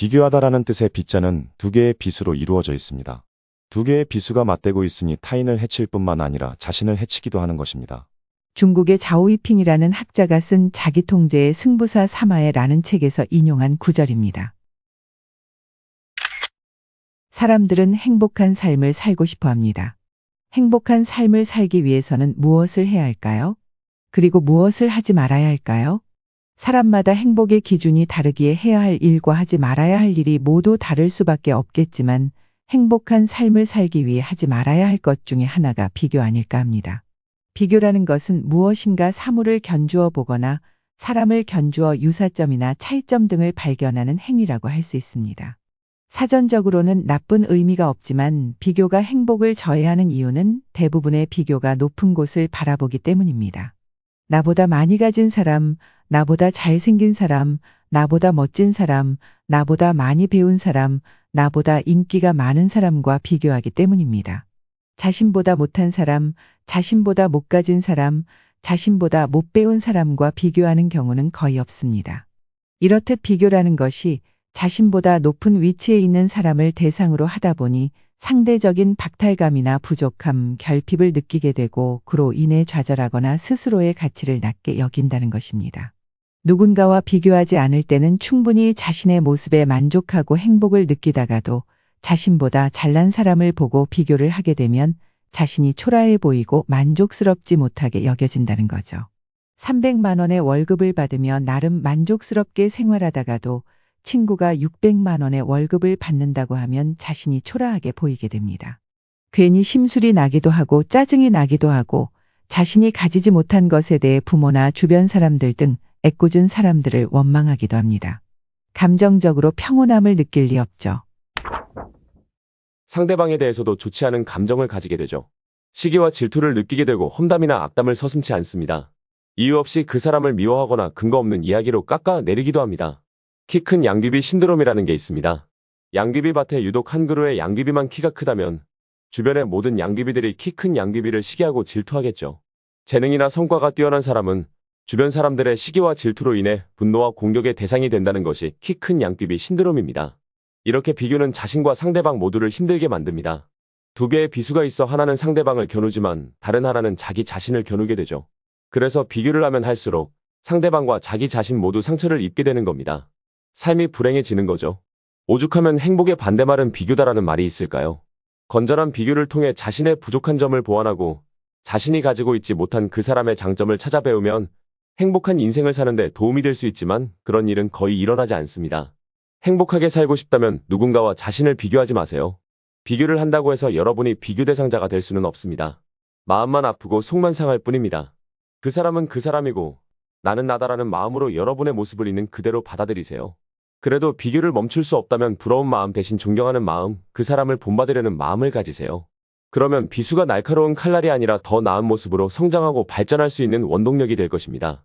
비교하다라는 뜻의 비자는 두 개의 비수로 이루어져 있습니다. 두 개의 비수가 맞대고 있으니 타인을 해칠 뿐만 아니라 자신을 해치기도 하는 것입니다. 중국의 자오이핑이라는 학자가 쓴 자기통제의 승부사 사마에라는 책에서 인용한 구절입니다. 사람들은 행복한 삶을 살고 싶어 합니다. 행복한 삶을 살기 위해서는 무엇을 해야 할까요? 그리고 무엇을 하지 말아야 할까요? 사람마다 행복의 기준이 다르기에 해야 할 일과 하지 말아야 할 일이 모두 다를 수밖에 없겠지만 행복한 삶을 살기 위해 하지 말아야 할 것 중에 하나가 비교 아닐까 합니다. 비교라는 것은 무엇인가 사물을 견주어 보거나 사람을 견주어 유사점이나 차이점 등을 발견하는 행위라고 할 수 있습니다. 사전적으로는 나쁜 의미가 없지만 비교가 행복을 저해하는 이유는 대부분의 비교가 높은 곳을 바라보기 때문입니다. 나보다 많이 가진 사람, 나보다 잘생긴 사람, 나보다 멋진 사람, 나보다 많이 배운 사람, 나보다 인기가 많은 사람과 비교하기 때문입니다. 자신보다 못한 사람, 자신보다 못 가진 사람, 자신보다 못 배운 사람과 비교하는 경우는 거의 없습니다. 이렇듯 비교라는 것이 자신보다 높은 위치에 있는 사람을 대상으로 하다 보니 상대적인 박탈감이나 부족함, 결핍을 느끼게 되고 그로 인해 좌절하거나 스스로의 가치를 낮게 여긴다는 것입니다. 누군가와 비교하지 않을 때는 충분히 자신의 모습에 만족하고 행복을 느끼다가도 자신보다 잘난 사람을 보고 비교를 하게 되면 자신이 초라해 보이고 만족스럽지 못하게 여겨진다는 거죠. 300만 원의 월급을 받으며 나름 만족스럽게 생활하다가도 친구가 600만 원의 월급을 받는다고 하면 자신이 초라하게 보이게 됩니다. 괜히 심술이 나기도 하고 짜증이 나기도 하고 자신이 가지지 못한 것에 대해 부모나 주변 사람들 등 애꿎은 사람들을 원망하기도 합니다. 감정적으로 평온함을 느낄 리 없죠. 상대방에 대해서도 좋지 않은 감정을 가지게 되죠. 시기와 질투를 느끼게 되고 험담이나 악담을 서슴지 않습니다. 이유 없이 그 사람을 미워하거나 근거 없는 이야기로 깎아내리기도 합니다. 키 큰 양귀비 신드롬이라는 게 있습니다. 양귀비 밭에 유독 한 그루의 양귀비만 키가 크다면 주변의 모든 양귀비들이 키 큰 양귀비를 시기하고 질투하겠죠. 재능이나 성과가 뛰어난 사람은 주변 사람들의 시기와 질투로 인해 분노와 공격의 대상이 된다는 것이 키 큰 양귀비 신드롬입니다. 이렇게 비교는 자신과 상대방 모두를 힘들게 만듭니다. 두 개의 비수가 있어 하나는 상대방을 겨누지만 다른 하나는 자기 자신을 겨누게 되죠. 그래서 비교를 하면 할수록 상대방과 자기 자신 모두 상처를 입게 되는 겁니다. 삶이 불행해지는 거죠. 오죽하면 행복의 반대말은 비교다라는 말이 있을까요? 건전한 비교를 통해 자신의 부족한 점을 보완하고 자신이 가지고 있지 못한 그 사람의 장점을 찾아 배우면 행복한 인생을 사는데 도움이 될 수 있지만 그런 일은 거의 일어나지 않습니다. 행복하게 살고 싶다면 누군가와 자신을 비교하지 마세요. 비교를 한다고 해서 여러분이 비교 대상자가 될 수는 없습니다. 마음만 아프고 속만 상할 뿐입니다. 그 사람은 그 사람이고 나는 나다라는 마음으로 여러분의 모습을 있는 그대로 받아들이세요. 그래도 비교를 멈출 수 없다면 부러운 마음 대신 존경하는 마음, 그 사람을 본받으려는 마음을 가지세요. 그러면 비수가 날카로운 칼날이 아니라 더 나은 모습으로 성장하고 발전할 수 있는 원동력이 될 것입니다.